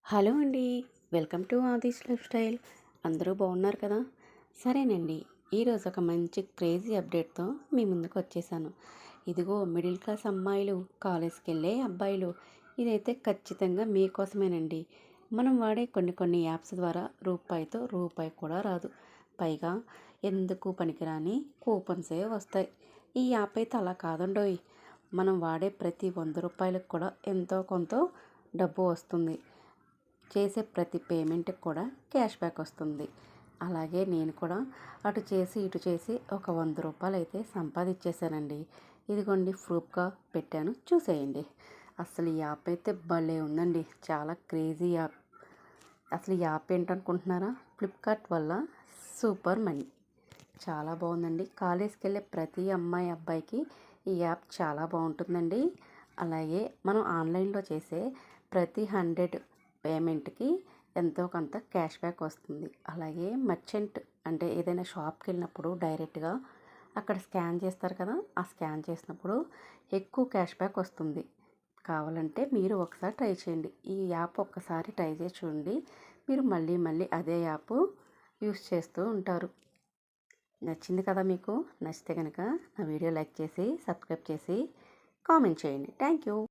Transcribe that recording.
Hello అండి. Welcome to Aadi's life style. అందరూ బాగున్నారు కదా? సరేనండి. ఈరోజు ఒక మంచి క్రేజీ అప్డేట్తో మీ ముందుకు వచ్చేసాను. ఇదిగో మిడిల్ క్లాస్ అమ్మాయిలు, కాలేజ్కి వెళ్ళే అబ్బాయిలు, ఇదైతే ఖచ్చితంగా మీకోసమేనండి. మనం వాడే కొన్ని యాప్స్ ద్వారా రూపాయితో రూపాయి కూడా రాదు. పైగా ఎందుకు పనికిరాని కూపన్సే వస్తాయి. ఈ యాప్ అయితే అలా కాదండోయ్. మనం వాడే ప్రతి 100 రూపాయలకు కూడా ఎంతో కొంత డబ్బు వస్తుంది. చేసే ప్రతి పేమెంట్కి కూడా క్యాష్ బ్యాక్ వస్తుంది. అలాగే నేను కూడా అటు చేసి ఇటు చేసి ఒక 100 రూపాయలు అయితే సంపాదించేశానండి. ఇదిగోండి ప్రూఫ్గా పెట్టాను, చూసేయండి. అసలు ఈ యాప్ అయితే భలే ఉందండి. చాలా క్రేజీ యాప్. అసలు ఈ యాప్ ఏంటనుకుంటున్నారా? ఫ్లిప్కార్ట్ వల్ల సూపర్ మనీ. చాలా బాగుందండి. కాలేజ్కి వెళ్ళే ప్రతి అమ్మాయి అబ్బాయికి ఈ యాప్ చాలా బాగుంటుందండి. అలాగే మనం ఆన్లైన్లో చేసే ప్రతి 100 పేమెంట్కి ఎంతో కొంత క్యాష్ బ్యాక్ వస్తుంది. అలాగే మర్చెంట్ అంటే ఏదైనా షాప్కి వెళ్ళినప్పుడు డైరెక్ట్గా అక్కడ స్కాన్ చేస్తారు కదా, ఆ స్కాన్ చేసినప్పుడు ఎక్కువ క్యాష్ బ్యాక్ వస్తుంది. కావాలంటే మీరు ఒకసారి ట్రై చేయండి. ఈ యాప్ ఒక్కసారి ట్రై చేసి చూడండి. మీరు మళ్ళీ మళ్ళీ అదే యాప్ యూస్ చేస్తూ ఉంటారు. నచ్చింది కదా మీకు? నచ్చితే కనుక నా వీడియో లైక్ చేసి సబ్స్క్రైబ్ చేసి కామెంట్ చేయండి. Thank you.